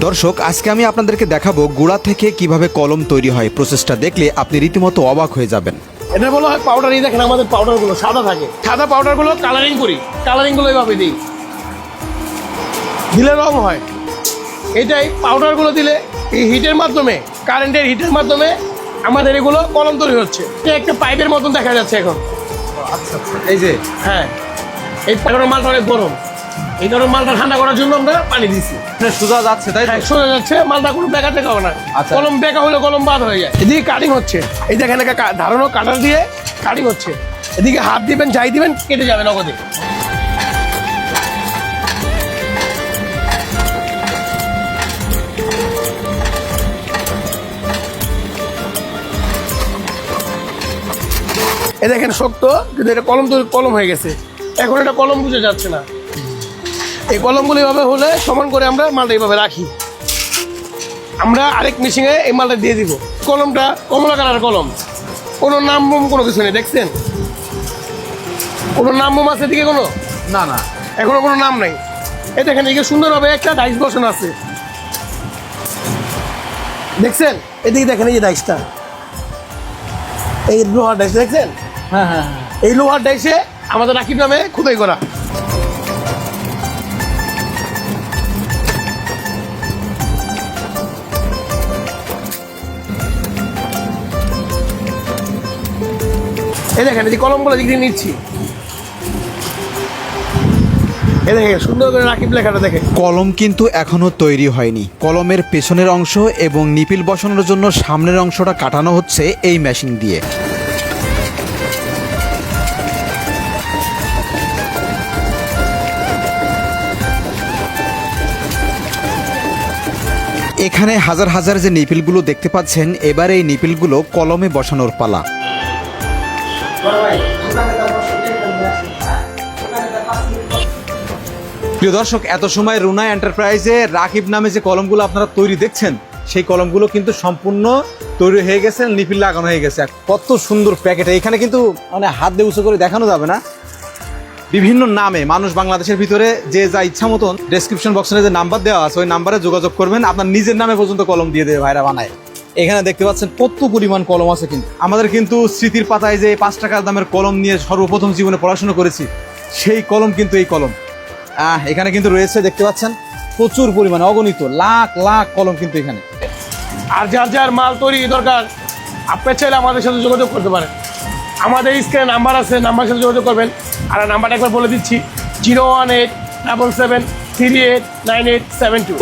দর্শক, আজকে আমি আপনাদেরকে দেখাবো গুঁড়া থেকে কিভাবে কলম তৈরি হয়। প্রসেসটা দেখলে আপনি রীতিমতো অবাক হয়ে যাবেন। এটা বলা হয় পাউডার। এই দেখেন আমাদের পাউডারগুলো সাদা থাকে, সাদা পাউডারগুলো কালারিং করি, কালারিংগুলো এইভাবে দিই, দিলে রং হয়। এটাই পাউডারগুলো দিলে এই হিটের মাধ্যমে, কারেন্টের হিটের মাধ্যমে আমাদের এগুলো কলম তৈরি হচ্ছে। এটা একটা পাইপের মতন দেখা যাচ্ছে এখন। আচ্ছা আচ্ছা, এই যে হ্যাঁ, এই পাউডার মালটা অনেক গরম, এই কারণে মালটা ঠান্ডা করার জন্য আমরা পানি দিচ্ছি। সোজা যাচ্ছে, তাই হ্যাঁ, সোজা যাচ্ছে, মালটা কোনো বেঁকা টেকা হবে না। আচ্ছা। কলম বেঁকা হলে কলম বাদ হয়ে যায়। এদিকে কাটিং হচ্ছে, এই দেখেন ধারানো কাটার দিয়ে কাটিং হচ্ছে। এদিকে হাত দিবেন, যাই দিবেন কেটে যাবে নগদে। এই দেখেন শক্ত, কিন্তু এটা কলম হয়ে গেছে। এখন এটা কলম বুঝে যাচ্ছে না। এই কলমগুলো এইভাবে হলে সমান করে আমরা মালটা এইভাবে রাখি। আমরা আরেক মেশিনে এই মালটা দিয়ে দিব। কলমটা কমলা কালার কলম, কোনো নাম বুম কোনো কিছু নেই। দেখছেন কোনো নাম বুম আছে এদিকে? কোনো না না, এখনো কোনো নাম নাই। এই দেখেন এদিকে সুন্দরভাবে একটা ডাইস বসানো আছে, দেখছেন? এদিকে দেখেন এই যে ডাইসটা, এই লোহার ডাইস দেখছেন? হ্যাঁ হ্যাঁ, এই লোহার ডাইসে আমাদের রাকিব নামে খোদাই করা। এই দেখেন এই কলমগুলো দিক দিয়ে নিচ্ছি। এই দেখেন সুন্দর করে রাকিব লেখাটা দেখেন। কলম কিন্তু এখনো তৈরি হয়নি। কলমের পেছনের অংশ এবং নিপিল বসানোর জন্য সামনের অংশটা কাটানো হচ্ছে এই মেশিন দিয়ে। এখানে হাজার হাজার যে নিপিলগুলো দেখতে পাচ্ছেন, এবার এই নিপিলগুলো কলমে বসানোর পালা। প্রিয় দর্শক, এত সময় রুনা এন্টারপ্রাইজে রাকিব নামে যে কলমগুলো আপনারা তৈরি দেখছেন, সেই কলমগুলো কিন্তু সম্পূর্ণ তৈরি হয়ে গেছে, নিপিল লাগানো হয়ে গেছে। কত সুন্দর প্যাকেট! এখানে কিন্তু মানে হাত দিয়ে উঁচু করে দেখানো যাবে না। বিভিন্ন নামে মানুষ বাংলাদেশের ভিতরে যে যা ইচ্ছা মতন ডেসক্রিপশন বক্সে যে নাম্বার দেওয়া আছে, ওই নাম্বারে যোগাযোগ করবেন। আপনার নিজের নামে পর্যন্ত কলম দিয়ে দেবে ভাইরা বানায়। এখানে দেখতে পাচ্ছেন কত পরিমাণ কলম আছে। কিন্তু আমাদের কিন্তু স্মৃতির পাতায় যে 5 টাকার দামের কলম নিয়ে সর্বপ্রথম জীবনে পড়াশোনা করেছি, সেই কলম কিন্তু এই কলম। এখানে কিন্তু রয়েছে, দেখতে পাচ্ছেন প্রচুর পরিমাণে, অগণিত লাখ লাখ কলম কিন্তু এখানে। আর যার যার মাল তৈরি দরকার, আপনার চাইলে আমাদের সাথে যোগাযোগ করতে পারেন। আমাদের স্ক্রিনে নাম্বার আছে, নাম্বারের সাথে যোগাযোগ করবেন। আর নাম্বারটা একবার বলে দিচ্ছি, 01877389872।